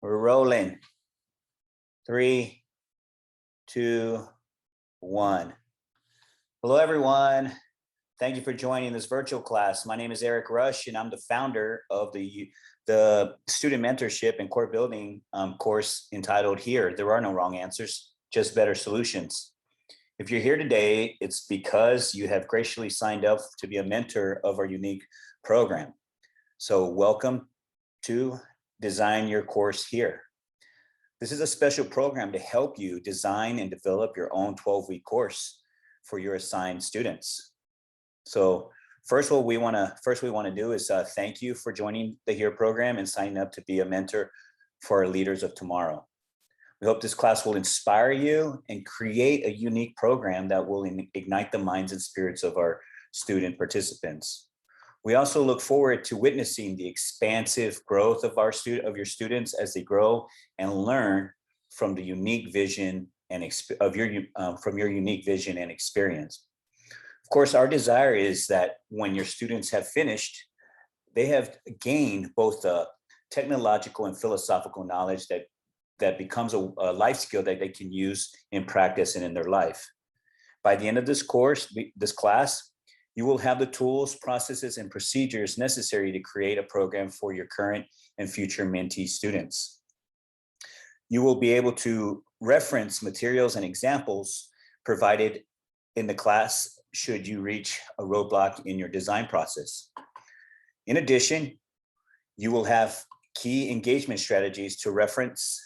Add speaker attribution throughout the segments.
Speaker 1: We're rolling. 3, 2, 1. Hello, everyone. Thank you for joining this virtual class. My name is Eric Rush, and I'm the founder of the Student Mentorship and Core Building course entitled Here, There Are No Wrong Answers, Just Better Solutions. If you're here today, it's because you have graciously signed up to be a mentor of our unique program. So welcome to Design Your Course Here. This is a special program to help you design and develop your own 12-week course for your assigned students. So first, what we want to do is thank you for joining the HERE program and signing up to be a mentor for our leaders of tomorrow. We hope this class will inspire you and create a unique program that will ignite the minds and spirits of our student participants. We also look forward to witnessing the expansive growth of your students as they grow and learn from the unique vision and from your unique vision and experience. Of course, our desire is that when your students have finished, they have gained both the technological and philosophical knowledge that becomes a life skill that they can use in practice and in their life. By the end of this class, you will have the tools, processes, and procedures necessary to create a program for your current and future mentee students. You will be able to reference materials and examples provided in the class should you reach a roadblock in your design process. In addition, you will have key engagement strategies to reference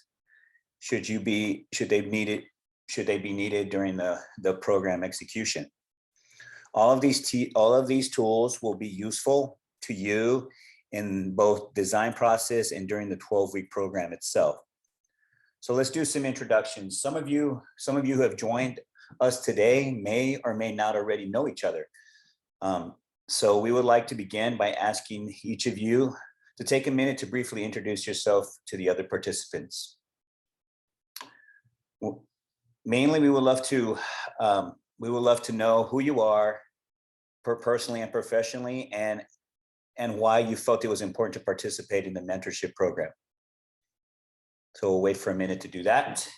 Speaker 1: should they be needed during the program execution. All of these tools will be useful to you in both design process and during the 12-week program itself. So let's do some introductions. Some of you who have joined us today may or may not already know each other. So we would like to begin by asking each of you to take a minute to briefly introduce yourself to the other participants. Mainly, we would love to know who you are, personally and professionally, and why you felt it was important to participate in the mentorship program. So we'll wait for a minute to do that.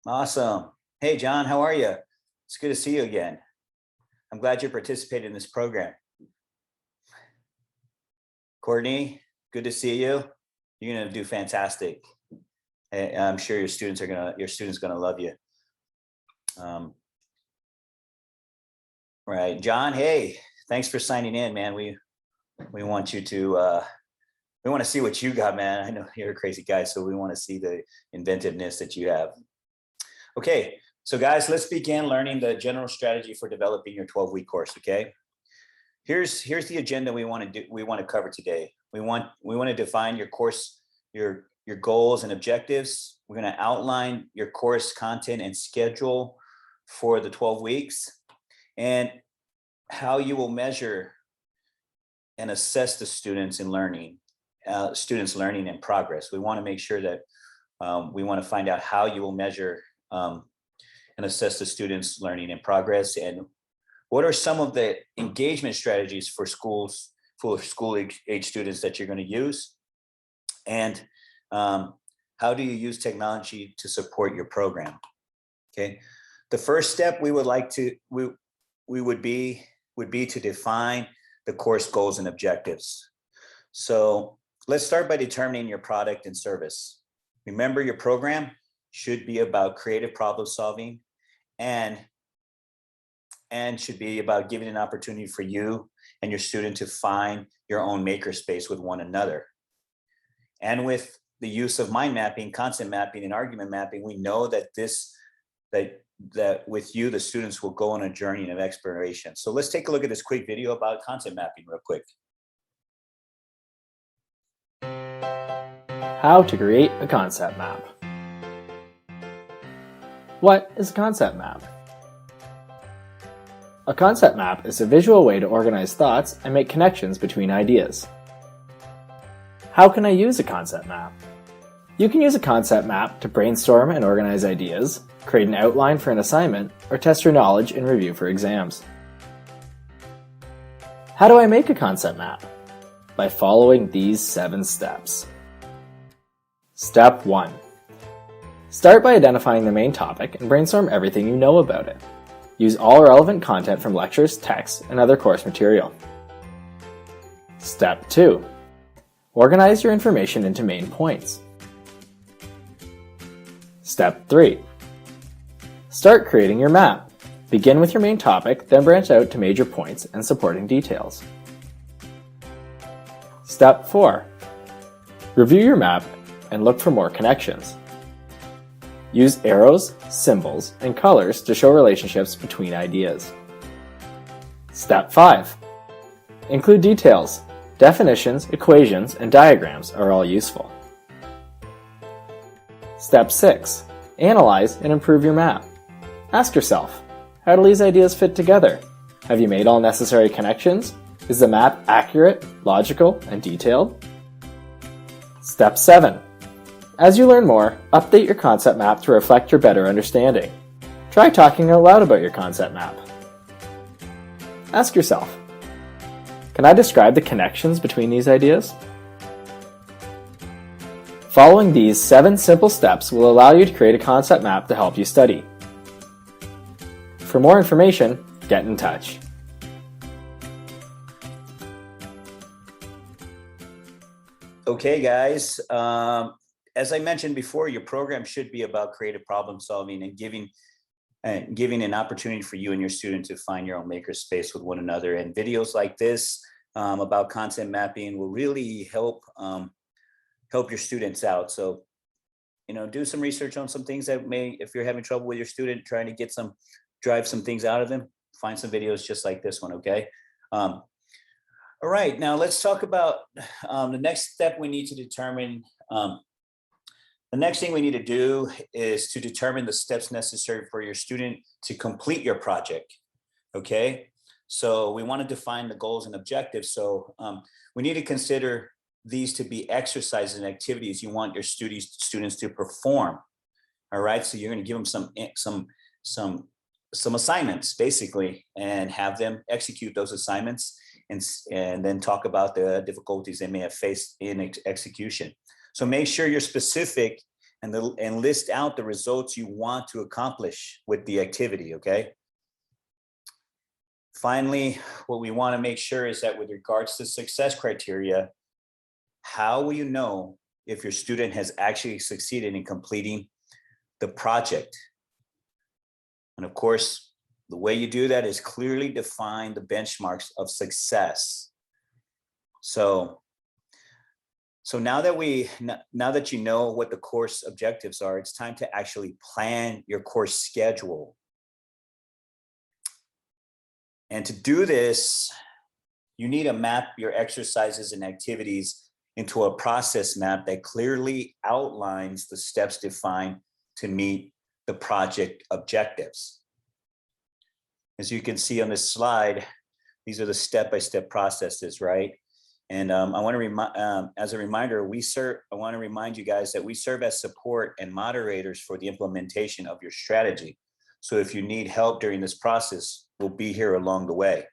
Speaker 1: Awesome. Hey, John, how are you? It's good to see you again. I'm glad you participated in this program. Courtney, good to see you. You're going to do fantastic. I'm sure your students gonna love you. Right, John. Hey, thanks for signing in, man. We want you to we want to see what you got, man. I know you're a crazy guy, so we want to see the inventiveness that you have. Okay, so guys, let's begin learning the general strategy for developing your 12-week course. Okay, here's the agenda we want to cover today. We want to define your course, your goals and objectives. We're going to outline your course content and schedule for the 12 weeks and how you will measure and assess the students learning and progress. We want to make sure that we want to find out how you will measure and assess the students' learning and progress, and what are some of the engagement strategies for school age students that you're going to use, and how do you use technology to support your program? Okay, the first step would be to define the course goals and objectives. So let's start by determining your product and service. Remember, your program should be about creative problem solving and should be about giving an opportunity for you and your student to find your own makerspace with one another. And with the use of mind mapping, concept mapping, and argument mapping, we know that with you, the students will go on a journey of exploration. So let's take a look at this quick video about concept mapping real quick.
Speaker 2: How to create a concept map. What is a concept map? A concept map is a visual way to organize thoughts and make connections between ideas. How can I use a concept map? You can use a concept map to brainstorm and organize ideas, create an outline for an assignment, or test your knowledge in review for exams. How do I make a concept map? By following these 7 steps. Step 1. Start by identifying the main topic and brainstorm everything you know about it. Use all relevant content from lectures, texts, and other course material. Step 2. Organize your information into main points. Step 3. Start creating your map. Begin with your main topic, then branch out to major points and supporting details. Step 4. Review your map and look for more connections. Use arrows, symbols, and colors to show relationships between ideas. Step 5. Include details. Definitions, equations, and diagrams are all useful. Step 6. Analyze and improve your map. Ask yourself, how do these ideas fit together? Have you made all necessary connections? Is the map accurate, logical, and detailed? Step 7. As you learn more, update your concept map to reflect your better understanding. Try talking out loud about your concept map. Ask yourself, can I describe the connections between these ideas? Following these 7 simple steps will allow you to create a concept map to help you study. For more information, get in touch.
Speaker 1: Okay, guys. As I mentioned before, your program should be about creative problem solving and giving an opportunity for you and your student to find your own makerspace with one another. And videos like this about content mapping will really help your students out. So, do some research on some things that if you're having trouble with your student, trying to drive some things out of them, find some videos just like this one. Okay. All right. Now let's talk about the next step we need to determine. The next thing we need to do is to determine the steps necessary for your student to complete your project. Okay, so we want to define the goals and objectives. So we need to consider these to be exercises and activities you want your students to perform. All right, so you're going to give them some assignments basically, and have them execute those assignments, and then talk about the difficulties they may have faced in execution. So make sure you're specific and list out the results you want to accomplish with the activity, okay? Finally, what we want to make sure is that with regards to success criteria, how will you know if your student has actually succeeded in completing the project? And of course, the way you do that is clearly define the benchmarks of success. So now that you know what the course objectives are, it's time to actually plan your course schedule. And to do this, you need to map your exercises and activities into a process map that clearly outlines the steps defined to meet the project objectives. As you can see on this slide, these are the step-by-step processes, right? And I want to as a reminder, I want to remind you guys that we serve as support and moderators for the implementation of your strategy. So if you need help during this process, we'll be here along the way.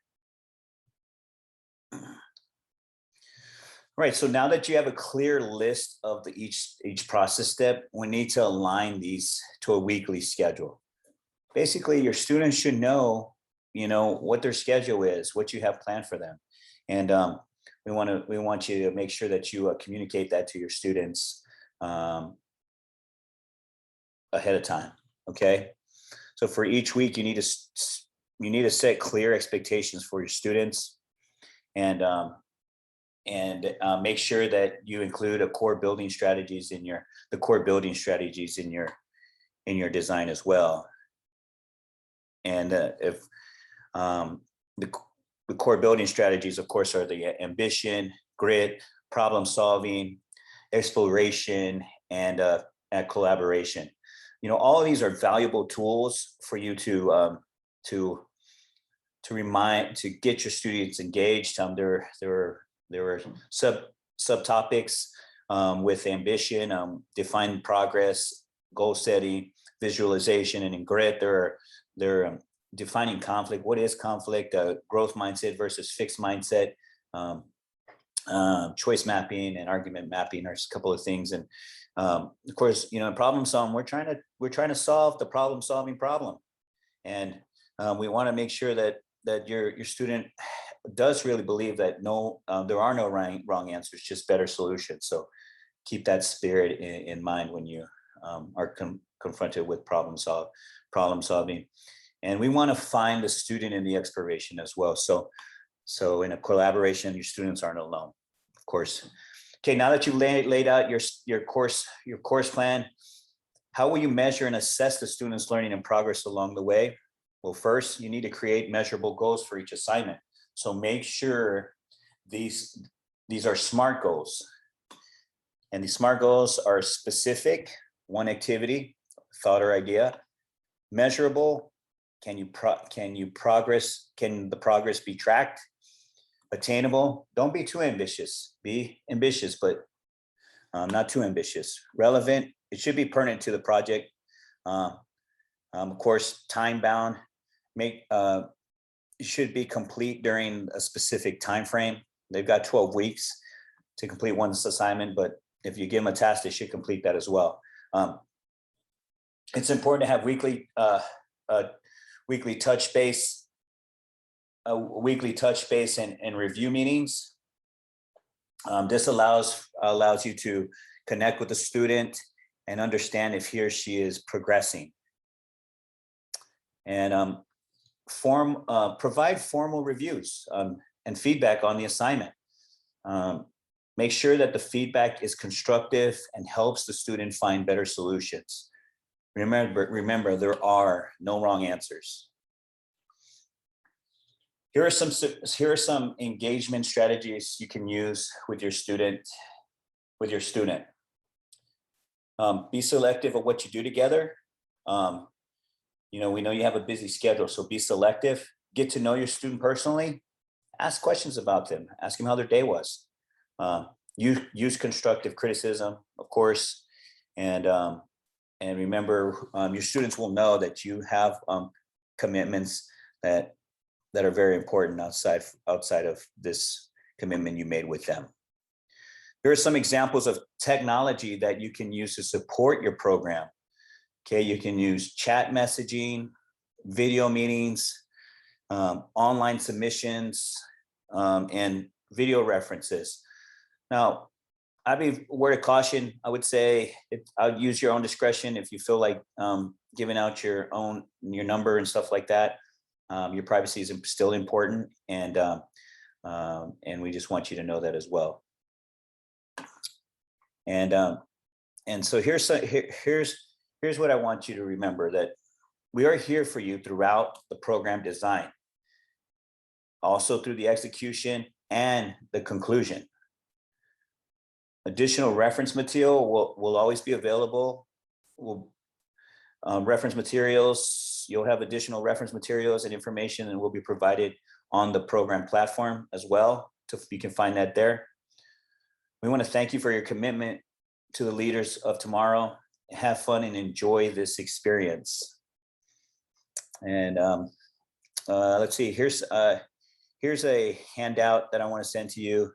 Speaker 1: Right, so now that you have a clear list of each process step, we need to align these to a weekly schedule. Basically, your students should know, what their schedule is, what you have planned for them. And we want you to make sure that you communicate that to your students ahead of time, okay? So for each week, you need to set clear expectations for your students, and make sure that you include the core building strategies in your design as well. And if the core building strategies, of course, are the ambition, grit, problem solving, exploration, and collaboration. All of these are valuable tools for you to get your students engaged. There are subtopics with ambition, define progress, goal setting, visualization, and in grit, there are defining conflict. What is conflict? Growth mindset versus fixed mindset. Choice mapping and argument mapping are a couple of things. And of course, in problem solving, we're trying to solve the solving problem. And we want to make sure that your student does really believe that there are no wrong answers, just better solutions. So keep that spirit in mind when you are confronted with problem solving. And we want to find the student in the exploration as well. So in a collaboration, your students aren't alone, of course. Okay, now that you've laid out your course plan, how will you measure and assess the students' learning and progress along the way? Well, first, you need to create measurable goals for each assignment. So make sure these are SMART goals. And these SMART goals are specific, one activity, thought or idea, measurable, can the progress be tracked? Attainable, don't be too ambitious. Be ambitious, but not too ambitious. Relevant, it should be pertinent to the project. Of course, time bound. It should be complete during a specific time frame. They've got 12 weeks to complete one assignment, but if you give them a task, they should complete that as well. It's important to have weekly touch base and review meetings. This allows you to connect with the student and understand if he or she is progressing. And provide formal reviews and feedback on the assignment. Make sure that the feedback is constructive and helps the student find better solutions. Remember, there are no wrong answers. Here are some engagement strategies you can use with your student. Be selective of what you do together. We know you have a busy schedule, so be selective. Get to know your student personally. Ask questions about them. Ask them how their day was. Use constructive criticism, of course, and remember, your students will know that you have commitments that are very important outside of this commitment you made with them. Here are some examples of technology that you can use to support your program. Okay, you can use chat messaging, video meetings, online submissions, and video references. Now, I'd be a word of caution. I would say I'd use your own discretion if you feel like giving out your number and stuff like that. Your privacy is still important, and we just want you to know that as well. And so here's what I want you to remember, that we are here for you throughout the program design, also through the execution and the conclusion. Additional reference material will always be available. Reference materials, you'll have additional reference materials and information, and will be provided on the program platform as well. You can find that there. We want to thank you for your commitment to the leaders of tomorrow. Have fun and enjoy this experience. And let's see, here's a handout that I want to send to you.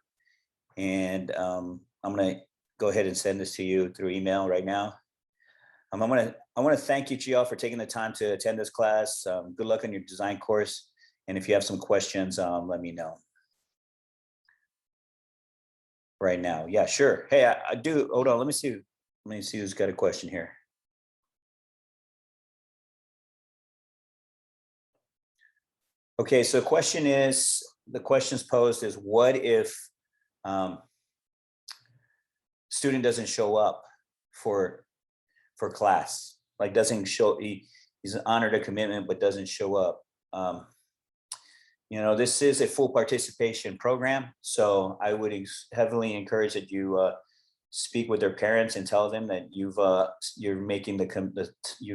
Speaker 1: And I'm going to go ahead and send this to you through email right now. I want to thank you, GL, for taking the time to attend this class. Good luck on your design course. And if you have some questions, let me know. Right now. Yeah, sure. Hey, I do. Hold on. Let me see who's got a question here. Okay, so the questions posed is, what if student doesn't show up for class, like doesn't show, he's honored a commitment but doesn't show up? This is a full participation program, so I would heavily encourage that you speak with their parents and tell them that you've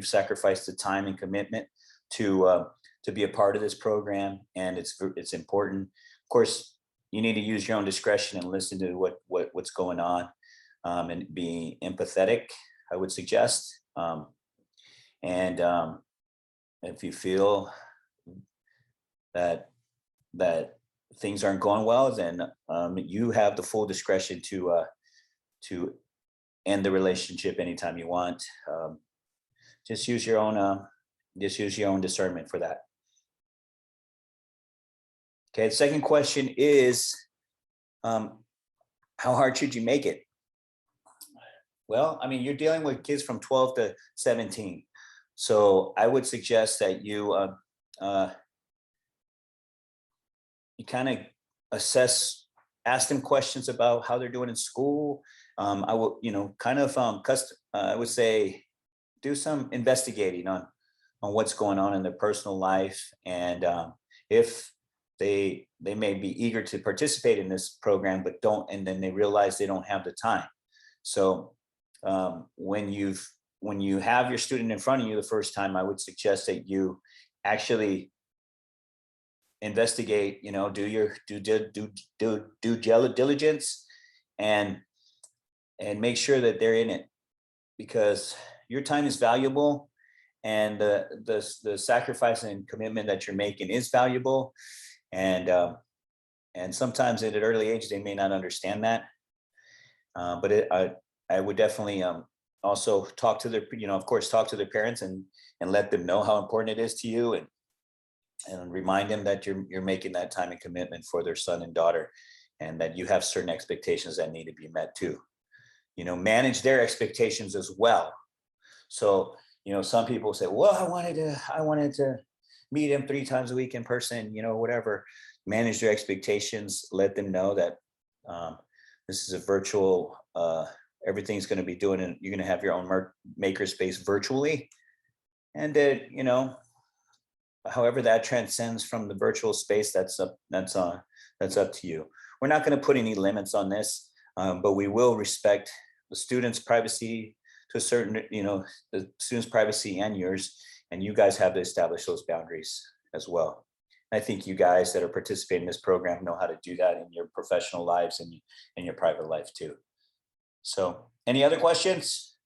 Speaker 1: sacrificed the time and commitment to be a part of this program, and it's important. Of course, you need to use your own discretion and listen to what's going on, and be empathetic, I would suggest. And if you feel that things aren't going well, then you have the full discretion to end the relationship anytime you want. Just use your own discernment for that. Okay, the second question is, how hard should you make it? Well, I mean, you're dealing with kids from 12 to 17. So I would suggest that you kind of ask them questions about how they're doing in school. I will, I would say do some investigating on what's going on in their personal life, and if they may be eager to participate in this program but don't, and then they realize they don't have the time. So when you have your student in front of you the first time, I would suggest that you actually investigate, do your due diligence, and make sure that they're in it, because your time is valuable, and the sacrifice and commitment that you're making is valuable, and sometimes at an early age they may not understand that, but I would definitely also talk to their, of course, talk to their parents and let them know how important it is to you, and remind them that you're making that time and commitment for their son and daughter, and that you have certain expectations that need to be met too. Manage their expectations as well. So, some people say, well, I wanted to meet him 3 times a week in person, whatever. Manage their expectations. Let them know that this is a virtual, everything's going to be doing, and you're going to have your own makerspace virtually. And that, however that transcends from the virtual space, that's up to you. We're not going to put any limits on this, but we will respect the student's privacy to a certain, the student's privacy and yours, and you guys have to establish those boundaries as well. I think you guys that are participating in this program know how to do that in your professional lives and in your private life too. So, any other questions?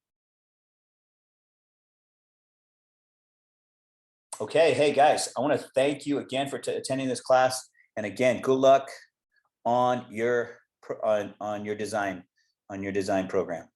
Speaker 1: Okay, hey guys, I want to thank you again for attending this class, and again, good luck on your design program.